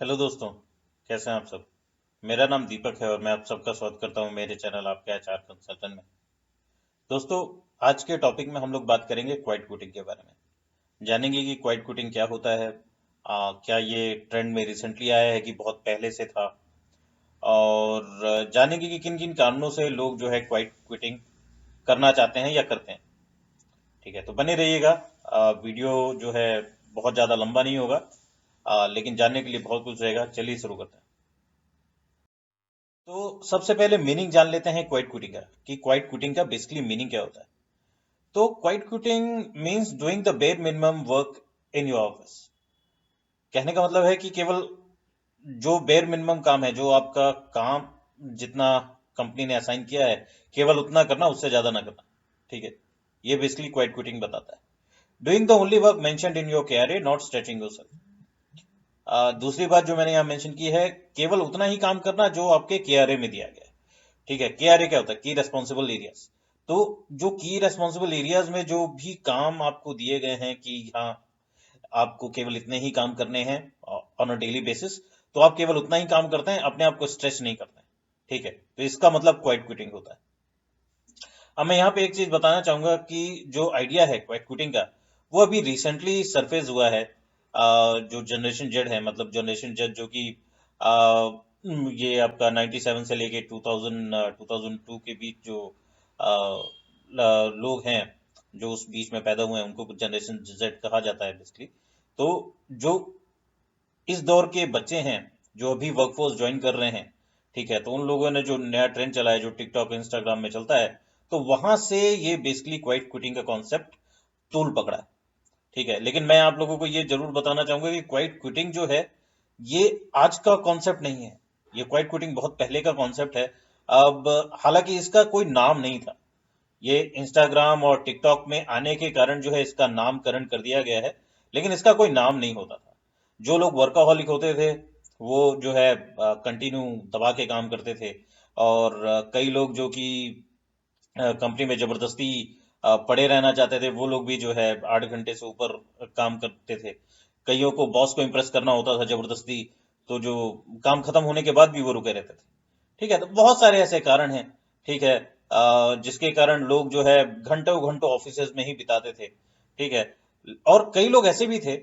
Hello दोस्तों। कैसे हैं आप सब। मेरा नाम दीपक है और मैं आप सबका स्वागत करता हूं मेरे चैनल आपके एचआर कंसल्टेंट में। दोस्तों, आज के टॉपिक में हम लोग बात करेंगे क्वाइट क्विटिंग के बारे में। जानेंगे कि क्वाइट क्विटिंग क्या होता है। क्या ये ट्रेंड में रिसेंटली आया है कि बहुत पहले से था। और जानेंगे कि किन किन कारणों से लोग जो है क्वाइट क्विटिंग करना चाहते हैं या करते हैं। ठीक है, तो बने रहिएगा। वीडियो जो है बहुत ज़्यादा लंबा नहीं होगा, लेकिन जानने के लिए बहुत कुछ रहेगा। चलिए शुरू करते हैं। तो सबसे पहले मीनिंग जान लेते हैं क्वाइट क्विटिंग का, कि क्वाइट क्विटिंग का बेसिकली मीनिंग क्या होता है। तो quite quitting means doing the bare minimum work in your office. कहने का मतलब है कि केवल जो बेयर मिनिमम काम है, जो आपका काम जितना कंपनी ने असाइन किया है, केवल उतना करना, उससे ज्यादा ना करना। ठीक है, ये बेसिकली क्वाइट क्विटिंग बताता है। Doing the only work mentioned in your career, not stretching yourself. दूसरी बात जो मैंने यहाँ मेंशन की है, केवल उतना ही काम करना जो आपके केआरए में दिया गया है। ठीक है, केआरए क्या होता है? की रेस्पॉन्सिबल एरियाज। तो जो की रेस्पॉन्सिबल एरियाज में जो भी काम आपको दिए गए हैं कि हाँ, आपको केवल इतने ही काम करने हैं ऑन अ डेली बेसिस, तो आप केवल उतना ही काम करते हैं, अपने आप को स्ट्रेच नहीं करते हैं। ठीक है, तो इसका मतलब क्वाइट क्विटिंग होता है। अब मैं यहाँ पे एक चीज बताना चाहूंगा कि जो आइडिया है क्वाइट क्विटिंग का, वो अभी रिसेंटली सरफेस हुआ है। जो जनरेशन जेड है, मतलब जनरेशन जेड जो कि ये आपका 97 से लेके 2002 के बीच जो लोग हैं, जो उस बीच में पैदा हुए हैं, उनको जनरेशन जेड कहा जाता है बेसिकली। तो जो इस दौर के बच्चे हैं, जो अभी वर्कफोर्स ज्वाइन कर रहे हैं, ठीक है, तो उन लोगों ने जो नया ट्रेंड चला है, जो टिकटॉक इंस्टाग्राम में चलता है, तो वहां से ये बेसिकली क्वाइट क्विटिंग का कॉन्सेप्ट तूल पकड़ा है। ठीक है, लेकिन मैं आप लोगों को ये जरूर बताना चाहूंगा कि क्वाइट क्विटिंग जो है, ये आज का कॉन्सेप्ट नहीं है। ये क्वाइट क्विटिंग बहुत पहले का कॉन्सेप्ट है। अब हालांकि इसका कोई नाम नहीं था। ये इंस्टाग्राम और टिकटॉक में आने के कारण जो है इसका नामकरण कर दिया गया है, लेकिन इसका कोई नाम नहीं होता था। जो लोग वर्काहॉलिक होते थे, वो जो है कंटिन्यू दबा के काम करते थे। और कई लोग जो कि कंपनी में जबरदस्ती पड़े रहना चाहते थे, वो लोग भी जो है 8 घंटे से ऊपर काम करते थे। कईयों को बॉस को इम्प्रेस करना होता था जबरदस्ती, तो जो काम खत्म होने के बाद भी वो रुके रहते थे। ठीक है, तो बहुत सारे ऐसे कारण हैं। ठीक है, जिसके कारण लोग जो है घंटों घंटों ऑफिस में ही बिताते थे। ठीक है, और कई लोग ऐसे भी थे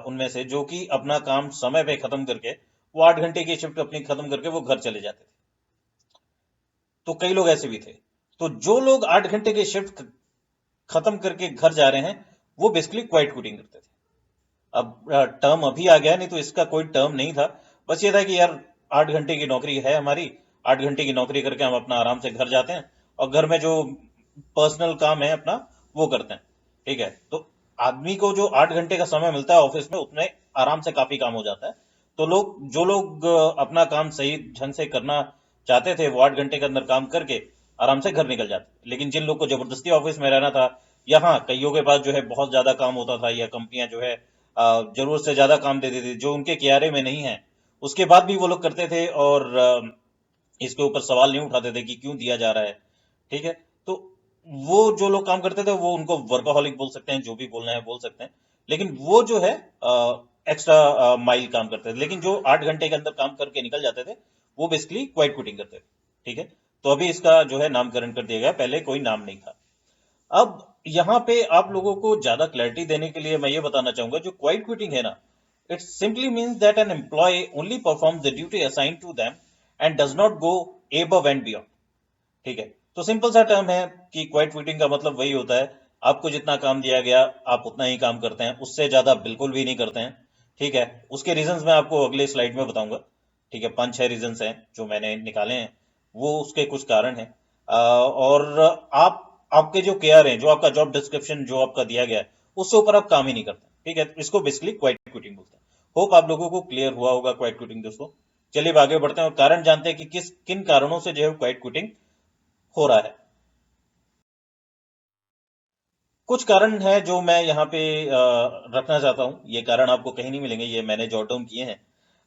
उनमें से, जो कि अपना काम समय पे खत्म करके, वो 8 घंटे की शिफ्ट अपनी खत्म करके वो घर चले जाते थे। तो कई लोग ऐसे भी थे। तो जो लोग 8 घंटे की शिफ्ट खत्म करके घर जा रहे हैं, वो बेसिकली क्वाइट क्विटिंग करते थे। अब टर्म अभी आ गया, नहीं तो इसका कोई टर्म नहीं था। बस ये था कि यार, 8 घंटे की नौकरी है हमारी, 8 घंटे की नौकरी करके हम अपना आराम से घर जाते हैं, और घर में जो पर्सनल काम है अपना, वो करते हैं। ठीक है, तो आदमी को जो 8 घंटे का समय मिलता है ऑफिस में, उसमें आराम से काफी काम हो जाता है। तो जो लोग अपना काम सही ढंग से करना चाहते थे, वो 8 घंटे के अंदर काम करके आराम से घर निकल जाते। लेकिन जिन लोग को जबरदस्ती ऑफिस में रहना था, या हाँ, कईयों के पास जो है बहुत ज्यादा काम होता था, या कंपनियां जो है जरूरत से ज्यादा काम देती थी जो उनके कियारे में नहीं है, उसके बाद भी वो लोग करते थे, और इसके ऊपर सवाल नहीं उठाते थे कि क्यों दिया जा रहा है। ठीक है, तो वो जो लोग काम करते थे, वो उनको वर्कोहॉलिक बोल सकते हैं, जो भी बोलना है बोल सकते हैं। लेकिन वो जो है एक्स्ट्रा माइल काम करते थे। लेकिन जो 8 घंटे के अंदर काम करके निकल जाते थे, वो बेसिकली क्वाइट क्विटिंग करते थे। ठीक है, तो अभी इसका जो है नामकरण कर दिया गया, पहले कोई नाम नहीं था। अब यहाँ पे आप लोगों को ज्यादा क्लैरिटी देने के लिए मैं ये बताना चाहूंगा, जो क्वाइट क्विटिंग है ना, it simply means that an employee only performs the duty assigned to them and does not go above and beyond. ठीक है, तो सिंपल सा टर्म है कि क्वाइट क्विटिंग का मतलब वही होता है, आपको जितना काम दिया गया, आप उतना ही काम करते हैं, उससे ज्यादा बिल्कुल भी नहीं करते हैं। ठीक है, उसके रीजंस मैं आपको अगले स्लाइड में बताऊंगा। ठीक है, 5-6 रीजंस हैं जो मैंने निकाले हैं, वो उसके कुछ कारण हैं। और आप आपके जो केयर हैं, जो आपका जॉब डिस्क्रिप्शन जो आपका दिया गया है, उससे ऊपर आप काम ही नहीं करते। ठीक है, इसको बेसिकली क्वाइट क्विटिंग बोलते हैं। होप आप लोगों को क्लियर हुआ होगा क्वाइट क्विटिंग दोस्तों। चलिए अब आगे बढ़ते हैं और कारण जानते हैं कि किन कारणों से जो है क्वाइट क्विटिंग हो रहा है। कुछ कारण है जो मैं यहाँ पे रखना चाहता हूँ। ये कारण आपको कहीं नहीं मिलेंगे, ये मैंने जॉट डाउन किए हैं,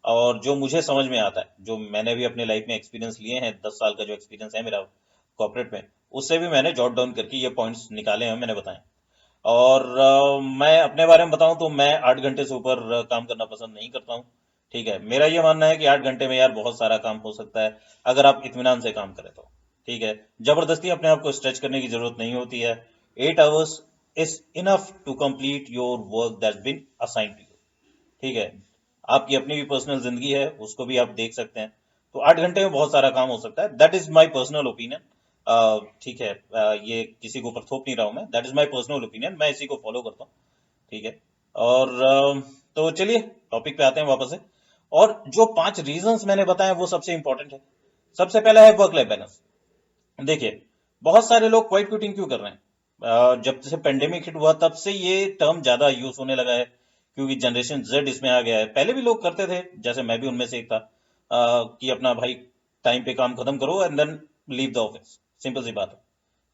और जो मुझे समझ में आता है, जो मैंने भी अपने लाइफ में एक्सपीरियंस लिए हैं, 10 साल का जो एक्सपीरियंस है मेरा कॉर्पोरेट में, उससे भी मैंने जॉट डाउन करके ये पॉइंट्स निकाले हैं, मैंने बताए। और मैं अपने बारे में बताऊं तो मैं 8 घंटे से ऊपर काम करना पसंद नहीं करता हूं। ठीक है, मेरा ये मानना है कि 8 घंटे में यार बहुत सारा काम हो सकता है अगर आप इत्मीनान से काम करें तो। ठीक है, जबरदस्ती अपने आप को स्ट्रेच करने की जरूरत नहीं होती है। 8 hours is enough to complete your work that's been assigned to you. ठीक है, आपकी अपनी भी पर्सनल जिंदगी है, उसको भी आप देख सकते हैं। तो 8 घंटे में बहुत सारा काम हो सकता है। That is my personal opinion. ठीक है, ये किसी को ऊपर थोप नहीं रहा हूं मैं, that is my personal opinion, मैं इसी को फॉलो करता हूँ। ठीक है, और तो चलिए टॉपिक पे आते हैं वापस से। और जो 5 रीजंस मैंने बताए वो सबसे इंपॉर्टेंट है। सबसे पहला है वर्क लाइफ बैलेंस। देखिए, बहुत सारे लोग क्वाइट क्विटिंग क्यों कर रहे हैं? जब से पेंडेमिक हिट हुआ तब से ये टर्म ज्यादा यूज होने लगा है, क्योंकि जनरेशन जेड इसमें आ गया है। पहले भी लोग करते थे, जैसे मैं भी उनमें से एक था, कि अपना भाई टाइम पे काम खत्म करो and then leave the office, simple सी बात है।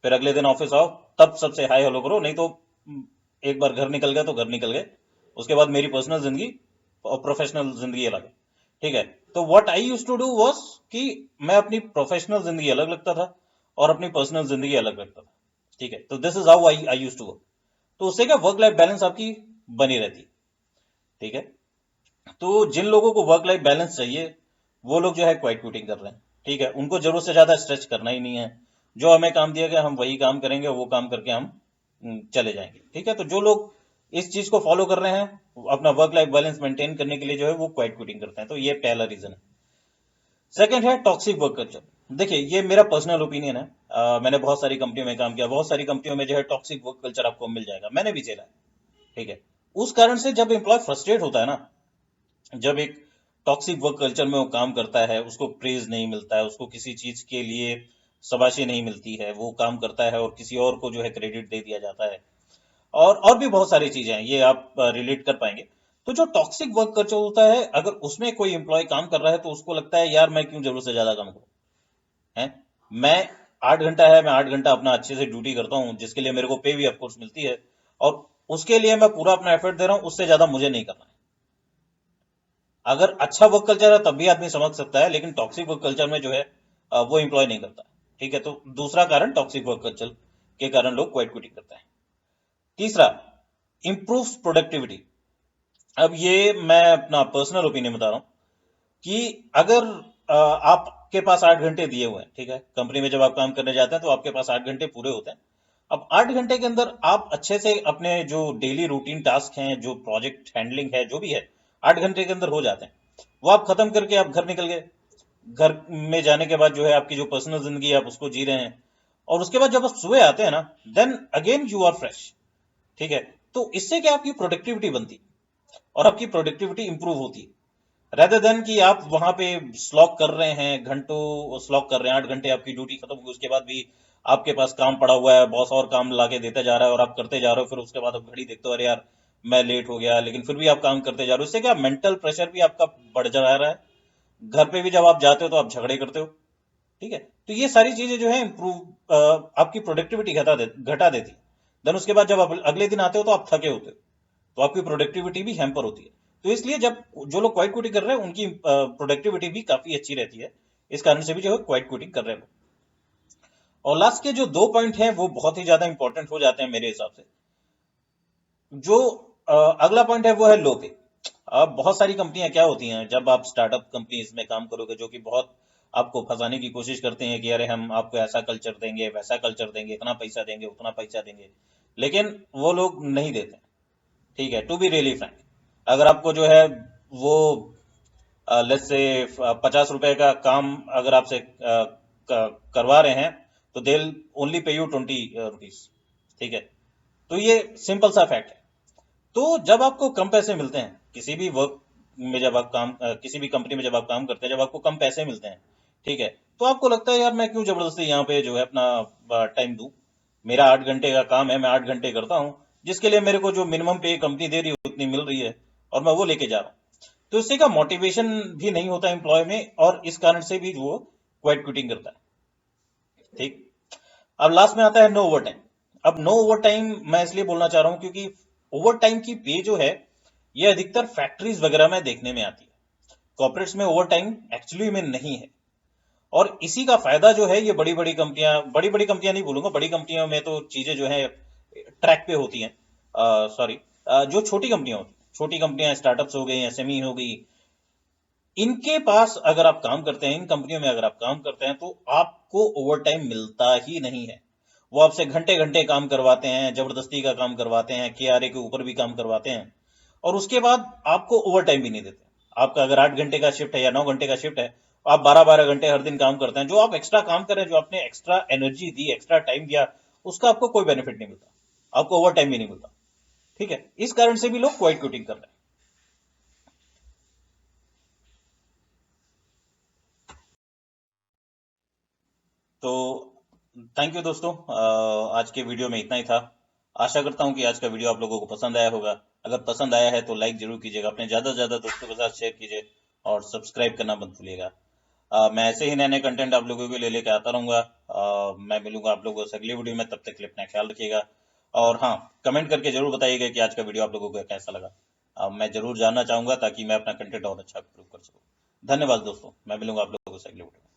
फिर अगले दिन ऑफिस आओ, तब सबसे हाई हेलो करो, नहीं तो एक बार घर निकल गया तो घर निकल गए। उसके बाद मेरी पर्सनल जिंदगी और प्रोफेशनल जिंदगी अलग है। ठीक है, तो what I use to do was कि मैं अपनी प्रोफेशनल जिंदगी अलग रखता था और अपनी पर्सनल जिंदगी अलग रखता था। ठीक है, तो this is how I I use to work. तो उससे क्या वर्क लाइफ बैलेंस आपकी बनी रहती है। ठीक है, तो जिन लोगों को वर्क लाइफ बैलेंस चाहिए वो लोग जो है क्वाइट क्विटिंग कर रहे हैं। ठीक है, उनको जरूरत से ज्यादा स्ट्रेच करना ही नहीं है। जो हमें काम दिया गया हम वही काम करेंगे, वो काम करके हम चले जाएंगे। ठीक है, तो जो लोग इस चीज को फॉलो कर रहे हैं अपना वर्क लाइफ बैलेंस मेंटेन करने के लिए जो है वो क्वाइट क्विटिंग करते हैं। तो ये पहला रीजन है। सेकंड है टॉक्सिक वर्क कल्चर। देखिए, ये मेरा पर्सनल ओपिनियन है। मैंने बहुत सारी कंपनियों में काम किया, बहुत सारी कंपनियों में जो है टॉक्सिक वर्क कल्चर आपको मिल जाएगा, मैंने भी झेला है। ठीक है, उस कारण से जब एम्प्लॉय फ्रस्ट्रेट होता है ना, जब एक टॉक्सिक वर्क कल्चर में वो काम करता है, उसको प्रेज नहीं मिलता है, उसको किसी चीज के लिए शाबाशी नहीं मिलती है, वो काम करता है और किसी और को जो है क्रेडिट दे दिया जाता है, और भी बहुत सारी चीजें हैं, ये आप रिलेट कर पाएंगे। तो जो टॉक्सिक वर्क कल्चर होता है, अगर उसमें कोई एम्प्लॉय काम कर रहा है तो उसको लगता है यार मैं क्यों जरूरत से ज्यादा काम करूं, है। मैं 8 घंटा है, मैं 8 घंटा अपना अच्छे से ड्यूटी करता हूँ, जिसके लिए मेरे को पे भी ऑफकोर्स मिलती है, और उसके लिए मैं पूरा अपना एफर्ट दे रहा हूँ, उससे ज्यादा मुझे नहीं करना है। अगर अच्छा वर्क कल्चर है तब भी आदमी समझ सकता है, लेकिन टॉक्सिक वर्क कल्चर में जो है वो एम्प्लॉय नहीं करता। ठीक है, तो दूसरा कारण टॉक्सिक वर्क कल्चर के कारण लोग क्वाइट क्विटिंग करते हैं। तीसरा, इंप्रूव प्रोडक्टिविटी। अब ये मैं अपना पर्सनल ओपिनियन बता रहा हूँ कि अगर आपके पास 8 घंटे दिए हुए हैं, ठीक है, कंपनी में जब आप काम करने जाते हैं तो आपके पास 8 घंटे पूरे होते हैं। अब 8 घंटे के अंदर आप अच्छे से अपने जो डेली रूटीन टास्क हैं, जो प्रोजेक्ट हैंडलिंग है, जो भी है, 8 घंटे के अंदर हो जाते हैं। वो आप खत्म करके आप घर निकल गए। घर में जाने के बाद जो है आपकी जो पर्सनल जिंदगी है आप उसको जी रहे हैं, और उसके बाद जब आप सुबह आते हैं ना, then again you are fresh. ठीक है, तो इससे क्या आपकी प्रोडक्टिविटी बनती और आपकी प्रोडक्टिविटी इंप्रूव होती है, रेदर देन कि आप वहां पे स्लॉक कर रहे हैं, घंटों स्लॉक कर रहे हैं, 8 घंटे आपकी ड्यूटी खत्म होगी, उसके बाद भी आपके पास काम पड़ा हुआ है, बॉस और काम लाके देता जा रहा है और आप करते जा रहे हो, फिर उसके बाद आप घड़ी देखते हो, अरे यार मैं लेट हो गया, लेकिन फिर भी आप काम करते जा रहे हो। इससे क्या मेंटल प्रेशर भी आपका बढ़ जा रहा है। घर पे भी जब आप जाते हो तो आप झगड़े करते हो। ठीक है, तो ये सारी चीजें जो है इम्प्रूव आपकी प्रोडक्टिविटी घटा देती है। देन उसके बाद जब आप अगले दिन आते हो तो आप थके होते हो, तो आपकी प्रोडक्टिविटी भी हैम्पर होती है। तो इसलिए जब जो लोग क्वाइट क्विटिंग कर रहे हैं उनकी प्रोडक्टिविटी भी काफी अच्छी रहती है। इस कारण से भी जो है क्वाइट क्विटिंग कर रहे हैं लोग। और लास्ट के जो 2 पॉइंट हैं वो बहुत ही ज्यादा इंपॉर्टेंट हो जाते हैं मेरे हिसाब से। जो अगला पॉइंट है वो है लो पे। अब बहुत सारी कंपनियां क्या होती हैं, जब आप स्टार्टअप कंपनीज में काम करोगे, जो कि बहुत आपको फंसाने की कोशिश करते हैं कि अरे हम आपको ऐसा कल्चर देंगे, वैसा कल्चर देंगे, इतना पैसा देंगे, उतना पैसा देंगे, लेकिन वो लोग नहीं देते। ठीक है, टू बी रियली फ्रैंक, अगर आपको जो है वो लेट्स से 50 रुपए का काम अगर आपसे करवा रहे हैं, तो they only pay you 20 rupees. ठीक है, तो ये सिंपल सा फैक्ट है। तो जब आपको कम पैसे मिलते हैं किसी भी वर्क में, जब आप किसी भी कंपनी में जब आप काम करते हैं, जब आपको कम पैसे मिलते हैं, ठीक है, तो आपको लगता है यार मैं क्यों जबरदस्ती यहाँ पे जो है अपना टाइम दूं। मेरा 8 घंटे का काम है, मैं 8 घंटे करता हूँ, जिसके लिए मेरे को जो मिनिमम पे कंपनी दे रही है उतनी मिल रही है, और मैं वो लेके जा रहा हूँ। तो इससे का मोटिवेशन भी नहीं होता एम्प्लॉय में, और इस कारण से भी वो क्वाइट क्विटिंग करता है। ठीक, अब लास्ट में आता है नो ओवर टाइम। अब नो ओवर टाइम मैं इसलिए बोलना चाह रहा हूं क्योंकि ओवर टाइम की पे जो है ये अधिकतर फैक्ट्रीज वगैरह में देखने में आती है। कॉर्पोरेट्स में ओवर टाइम एक्चुअली में नहीं है, और इसी का फायदा जो है ये बड़ी बड़ी कंपनियां नहीं बोलूंगा, बड़ी कंपनियों में तो चीजें जो है ट्रैक पे होती हैं। सॉरी, जो छोटी कंपनियां होती हैं, छोटी कंपनियां, स्टार्टअप्स हो गई, एसएमई हो गई, इनके पास अगर आप काम करते हैं, इन कंपनियों में अगर आप काम करते हैं, तो आपको ओवर टाइम मिलता ही नहीं है। वो आपसे घंटे घंटे काम करवाते हैं, जबरदस्ती का काम करवाते हैं, KRA के ऊपर भी काम करवाते हैं, और उसके बाद आपको ओवर टाइम भी नहीं देते। आपका अगर 8 घंटे का शिफ्ट है या 9 घंटे का शिफ्ट है, आप 12-12 घंटे हर दिन काम करते हैं, जो आप एक्स्ट्रा काम कर रहे हैं, जो आपने एक्स्ट्रा एनर्जी दी, एक्स्ट्रा टाइम दिया, उसका आपको कोई बेनिफिट नहीं मिलता, आपको ओवर टाइम भी नहीं मिलता। ठीक है, इस कारण से भी लोग क्वाइट क्विटिंग कर रहे हैं। तो थैंक यू दोस्तों, आज के वीडियो में इतना ही था। आशा करता हूं कि आज का वीडियो आप लोगों को पसंद आया होगा। अगर पसंद आया है तो लाइक जरूर कीजिएगा, अपने ज़्यादा से ज़्यादा दोस्तों के साथ शेयर कीजिए, और सब्सक्राइब करना मत भूलिएगा। मैं ऐसे ही नए नए कंटेंट आप लोगों के लिए लेके आता रहूंगा। मैं मिलूंगा आप लोगों से अगली वीडियो में, तब तक के लिए अपना ख्याल रखिएगा। और हाँ, कमेंट करके जरूर बताइएगा कि आज का वीडियो आप लोगों को कैसा लगा। मैं जरूर जानना चाहूंगा, ताकि मैं अपना कंटेंट और अच्छा इम्प्रूव कर सकूँ। धन्यवाद दोस्तों, मैं मिलूंगा आप लोगों से अगली वीडियो में।